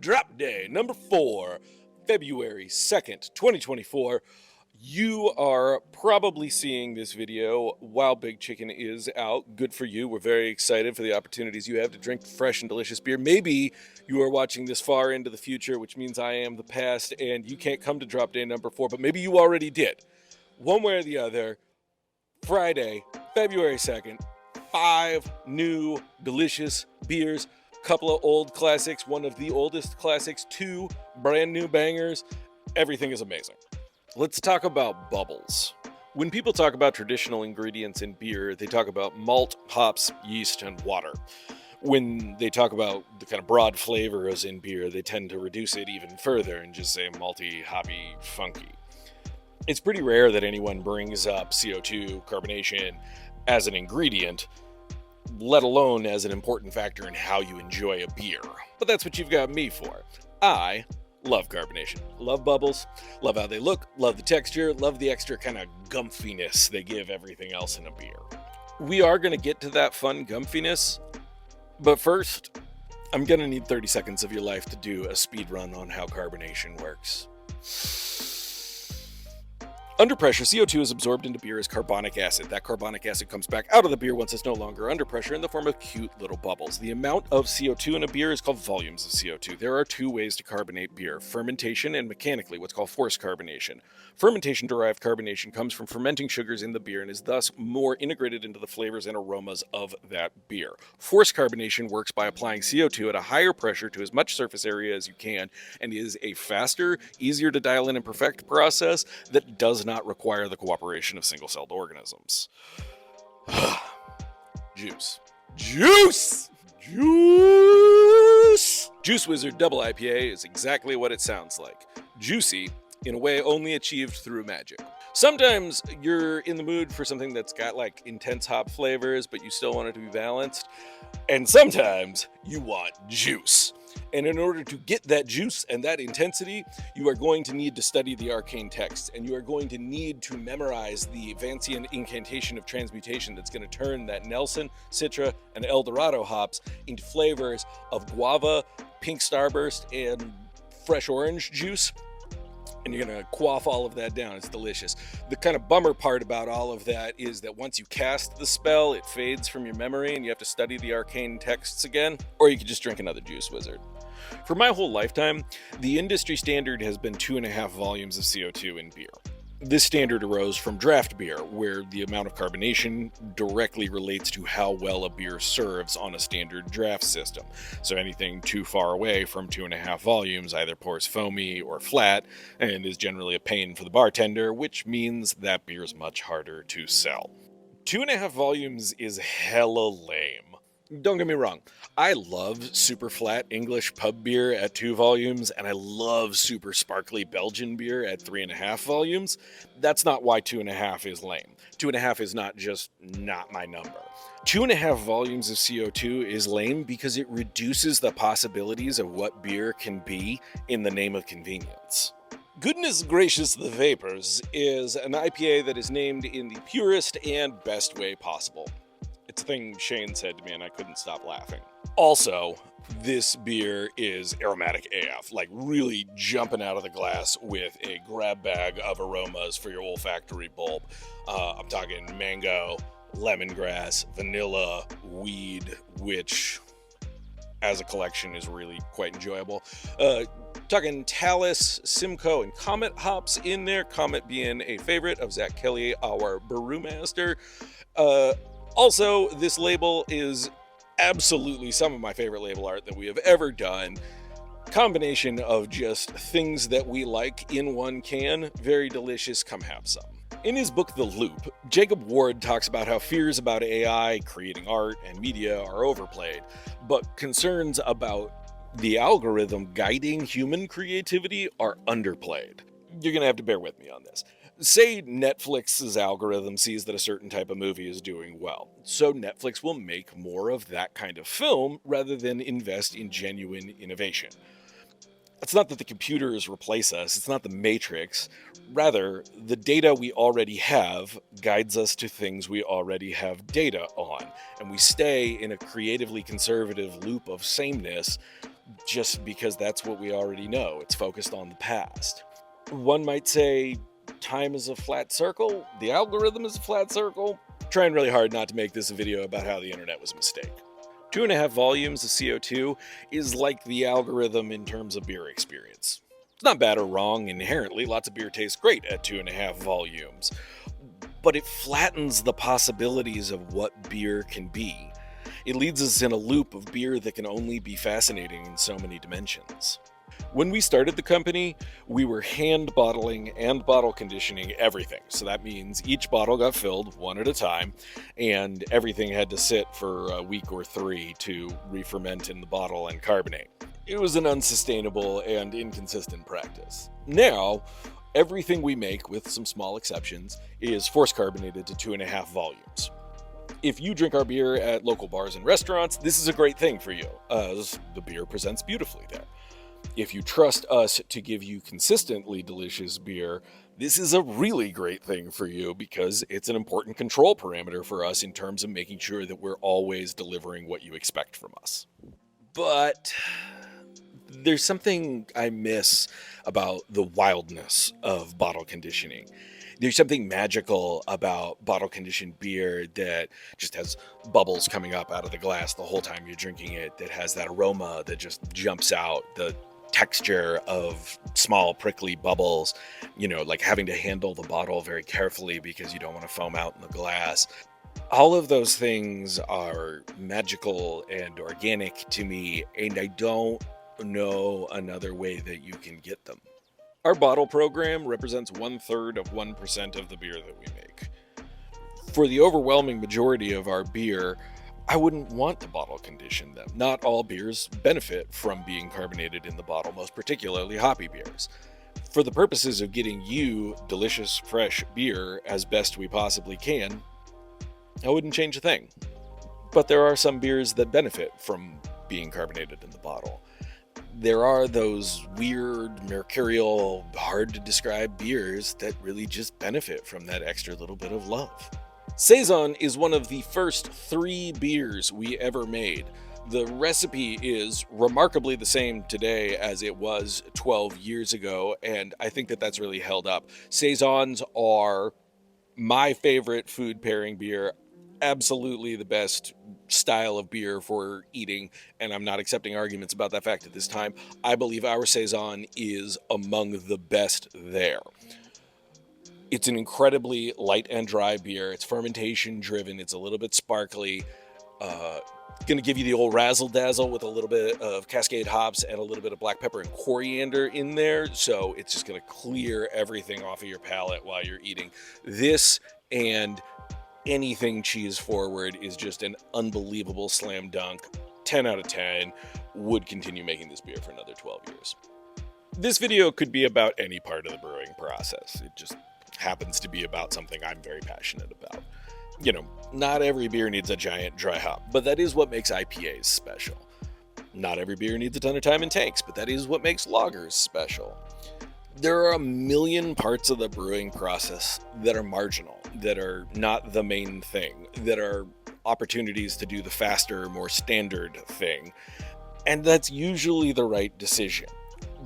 Drop day number 4, February 2nd, 2024. You are probably seeing this video while Big Chicken is out. Good for you. We're very excited for the opportunities you have to drink fresh and delicious beer. Maybe you are watching this far into the future, which means I am the past and you can't come to drop day number 4, but maybe you already did. One way or the other, Friday, February 2nd, 5 new delicious beers. Couple of old classics, one of the oldest classics, 2 brand new bangers. Everything is amazing. Let's talk about bubbles. When people talk about traditional ingredients in beer, they talk about malt, hops, yeast, and water. When they talk about the kind of broad flavors in beer, they tend to reduce it even further and just say malty, hoppy, funky. It's pretty rare that anyone brings up CO2, carbonation, as an ingredient, let alone as an important factor in how you enjoy a beer. But that's what you've got me for. I love carbonation, love bubbles, love how they look, love the texture, love the extra kind of gumphiness they give everything else in a beer. We are going to get to that fun gumphiness, but first, I'm going to need 30 seconds of your life to do a speed run on how carbonation works. Under pressure, CO2 is absorbed into beer as carbonic acid. That carbonic acid comes back out of the beer once it's no longer under pressure in the form of cute little bubbles. The amount of CO2 in a beer is called volumes of CO2. There are 2 ways to carbonate beer: fermentation and mechanically, what's called forced carbonation. Fermentation-derived carbonation comes from fermenting sugars in the beer and is thus more integrated into the flavors and aromas of that beer. Forced carbonation works by applying CO2 at a higher pressure to as much surface area as you can and is a faster, easier to dial in and perfect process that does not require the cooperation of single-celled organisms. Juice. Juice! Juice! Juice Wizard Double IPA is exactly what it sounds like. Juicy, in a way only achieved through magic. Sometimes you're in the mood for something that's got like intense hop flavors, but you still want it to be balanced. And sometimes you want juice. And in order to get that juice and that intensity, you are going to need to study the arcane texts, and you are going to need to memorize the Vancian incantation of transmutation that's going to turn that Nelson, Citra, and Eldorado hops into flavors of guava, pink starburst, and fresh orange juice. And you're going to quaff all of that down. It's delicious. The kind of bummer part about all of that is that once you cast the spell, it fades from your memory and you have to study the arcane texts again, or you could just drink another Juice Wizard. For my whole lifetime, the industry standard has been 2.5 volumes of CO2 in beer. This standard arose from draft beer, where the amount of carbonation directly relates to how well a beer serves on a standard draft system. So anything too far away from 2.5 volumes either pours foamy or flat, and is generally a pain for the bartender, which means that beer is much harder to sell. 2.5 volumes is hella lame. Don't get me wrong, I love super flat English pub beer at 2 volumes, and I love super sparkly Belgian beer at 3.5 volumes. That's not why 2.5 is lame. 2.5 is not just not my number. 2.5 volumes of CO2 is lame because it reduces the possibilities of what beer can be in the name of convenience. Goodness Gracious the Vapors is an IPA that is named in the purest and best way possible. It's a thing Shane said to me and I couldn't stop laughing. Also, this beer is aromatic AF, like really jumping out of the glass with a grab bag of aromas for your olfactory bulb. I'm talking mango, lemongrass, vanilla, weed, which as a collection is really quite enjoyable. Talking Talus, Simcoe, and Comet hops in there. Comet being a favorite of Zach Kelly, our brewmaster. Also, this label is absolutely some of my favorite label art that we have ever done. Combination of just things that we like in one can. Very delicious. Come have some. In his book, The Loop, Jacob Ward talks about how fears about AI creating art and media are overplayed, but concerns about the algorithm guiding human creativity are underplayed. You're going to have to bear with me on this. Say Netflix's algorithm sees that a certain type of movie is doing well, so Netflix will make more of that kind of film rather than invest in genuine innovation. It's not that the computers replace us, it's not the Matrix. Rather, the data we already have guides us to things we already have data on, and we stay in a creatively conservative loop of sameness just because that's what we already know. It's focused on the past. One might say time is a flat circle, the algorithm is a flat circle. Trying really hard not to make this a video about how the internet was a mistake. 2.5 volumes of CO2 is like the algorithm in terms of beer experience. It's not bad or wrong inherently, lots of beer tastes great at 2.5 volumes, but it flattens the possibilities of what beer can be. It leads us in a loop of beer that can only be fascinating in so many dimensions. When we started the company, we were hand bottling and bottle conditioning everything. So that means each bottle got filled one at a time, and everything had to sit for a week or 3 to re-ferment in the bottle and carbonate. It was an unsustainable and inconsistent practice. Now, everything we make, with some small exceptions, is force carbonated to 2.5 volumes. If you drink our beer at local bars and restaurants, this is a great thing for you, as the beer presents beautifully there. If you trust us to give you consistently delicious beer, this is a really great thing for you because it's an important control parameter for us in terms of making sure that we're always delivering what you expect from us. But there's something I miss about the wildness of bottle conditioning. There's something magical about bottle conditioned beer that just has bubbles coming up out of the glass the whole time you're drinking it, that has that aroma that just jumps out, the texture of small prickly bubbles, like having to handle the bottle very carefully because you don't want to foam out in the glass. All of those things are magical and organic to me, and I don't know another way that you can get them. Our bottle program represents 1/3 of 1% of the beer that we make. For the overwhelming majority of our beer, I wouldn't want to bottle condition them. Not all beers benefit from being carbonated in the bottle, most particularly hoppy beers. For the purposes of getting you delicious, fresh beer as best we possibly can, I wouldn't change a thing. But there are some beers that benefit from being carbonated in the bottle. There are those weird, mercurial, hard to describe beers that really just benefit from that extra little bit of love. Saison is one of the first 3 beers we ever made. The recipe is remarkably the same today as it was 12 years ago, and I think that that's really held up. Saisons are my favorite food pairing beer, absolutely the best style of beer for eating, and I'm not accepting arguments about that fact at this time. I believe our Saison is among the best there. It's an incredibly light and dry beer. It's fermentation driven. It's a little bit sparkly. Going to give you the old razzle dazzle with a little bit of Cascade hops and a little bit of black pepper and coriander in there. So it's just going to clear everything off of your palate while you're eating. This and anything cheese forward is just an unbelievable slam dunk. 10 out of 10. Would continue making this beer for another 12 years. This video could be about any part of the brewing process. It just happens to be about something I'm very passionate about. Not every beer needs a giant dry hop, but that is what makes IPAs special. Not every beer needs a ton of time in tanks, but that is what makes lagers special. There are a million parts of the brewing process that are marginal, that are not the main thing, that are opportunities to do the faster, more standard thing, and that's usually the right decision.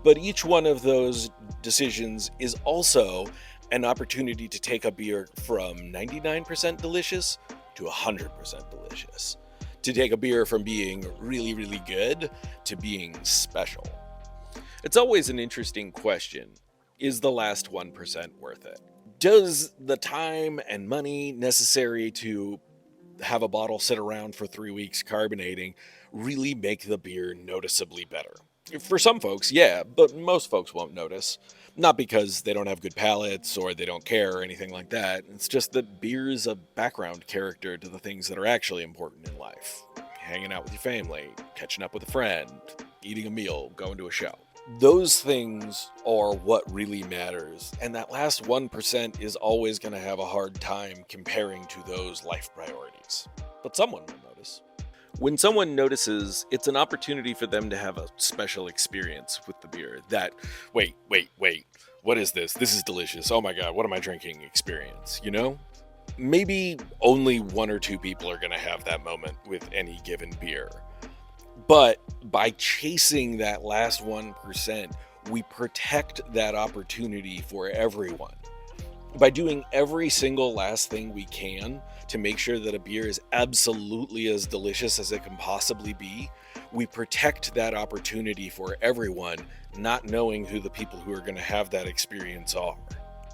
But each one of those decisions is also an opportunity to take a beer from 99% delicious to 100% delicious. To take a beer from being really, really good to being special. It's always an interesting question. Is the last 1% worth it? Does the time and money necessary to have a bottle sit around for 3 weeks carbonating really make the beer noticeably better? For some folks, yeah, but most folks won't notice. Not because they don't have good palates or they don't care or anything like that. It's just that beer's a background character to the things that are actually important in life. Hanging out with your family, catching up with a friend, eating a meal, going to a show. Those things are what really matters, and that last 1% is always going to have a hard time comparing to those life priorities. But someone will notice. When someone notices, it's an opportunity for them to have a special experience with the beer. That, wait, what is this? This is delicious. Oh my God, what am I drinking experience, Maybe only 1 or 2 people are going to have that moment with any given beer. But by chasing that last 1%, we protect that opportunity for everyone. By doing every single last thing we can to make sure that a beer is absolutely as delicious as it can possibly be, we protect that opportunity for everyone, not knowing who the people who are going to have that experience are.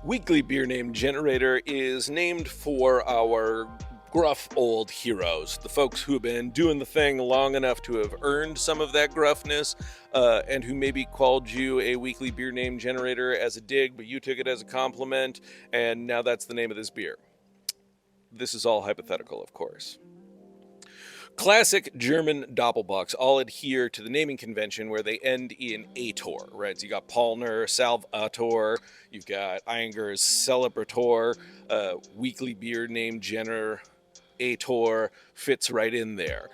Weekly Beer Name Generator is named for our gruff old heroes, the folks who have been doing the thing long enough to have earned some of that gruffness, and who maybe called you a weekly beer name generator as a dig, but you took it as a compliment, and now that's the name of this beer. This is all hypothetical, of course. Classic German Doppelbocks all adhere to the naming convention where they end in Ator, right? So you got Paulner, Salvator, you've got Einger's Celebrator, weekly beer name Jenner, Ator fits right in there,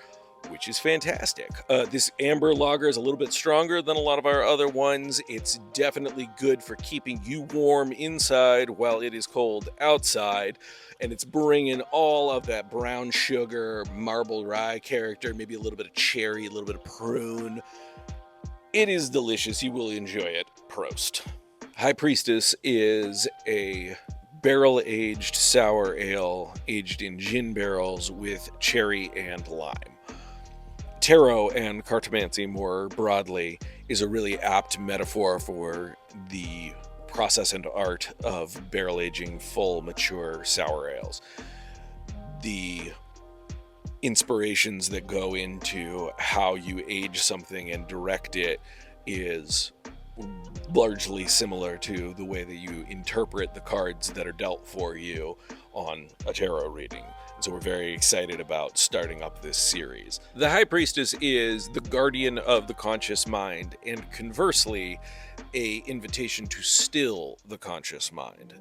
which is fantastic. This amber lager is a little bit stronger than a lot of our other ones. It's definitely good for keeping you warm inside while it is cold outside. And it's bringing all of that brown sugar, marble rye character, maybe a little bit of cherry, a little bit of prune. It is delicious. You will enjoy it. Prost. High Priestess is a barrel-aged sour ale aged in gin barrels with cherry and lime. Tarot and cartomancy, more broadly, is a really apt metaphor for the process and art of barrel aging full mature sour ales. The inspirations that go into how you age something and direct it is largely similar to the way that you interpret the cards that are dealt for you on a tarot reading. So we're very excited about starting up this series. The High Priestess is the guardian of the conscious mind, and conversely, an invitation to still the conscious mind.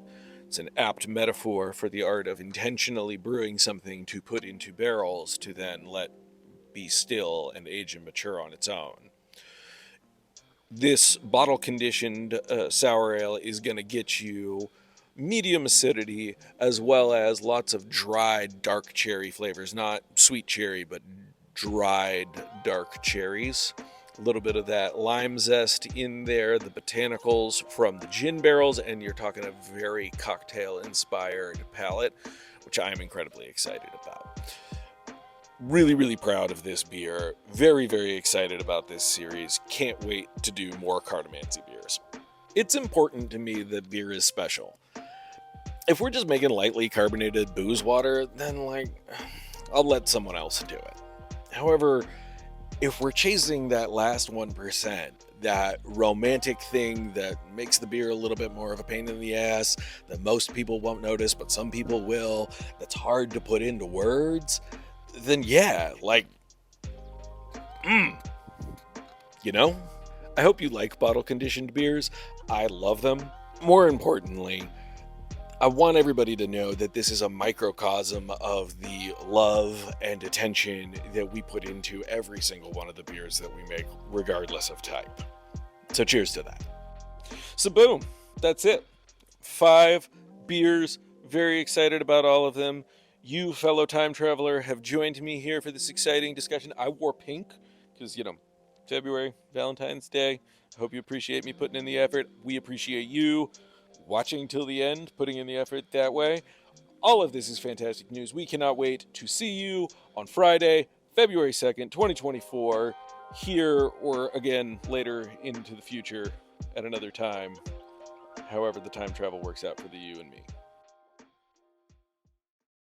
It's an apt metaphor for the art of intentionally brewing something to put into barrels to then let be still and age and mature on its own. This bottle-conditioned sour ale is going to get you medium acidity, as well as lots of dried dark cherry flavors. Not sweet cherry, but dried dark cherries. A little bit of that lime zest in there, the botanicals from the gin barrels, and you're talking a very cocktail-inspired palate, which I'm incredibly excited about. Really, really proud of this beer. Very, very excited about this series. Can't wait to do more Cartomancy beers. It's important to me that beer is special. If we're just making lightly carbonated booze water, then I'll let someone else do it. However, if we're chasing that last 1%, that romantic thing that makes the beer a little bit more of a pain in the ass, that most people won't notice, but some people will, that's hard to put into words, then yeah, you know? I hope you like bottle-conditioned beers. I love them. More importantly, I want everybody to know that this is a microcosm of the love and attention that we put into every single one of the beers that we make, regardless of type. So cheers to that. So boom, that's it. 5 beers, very excited about all of them. You, fellow time traveler, have joined me here for this exciting discussion. I wore pink because, February, Valentine's Day. I hope you appreciate me putting in the effort. We appreciate you watching till the end, putting in the effort that way. All of this is fantastic news. We cannot wait to see you on Friday, February 2nd, 2024, here or again later into the future at another time, however the time travel works out for the you and me.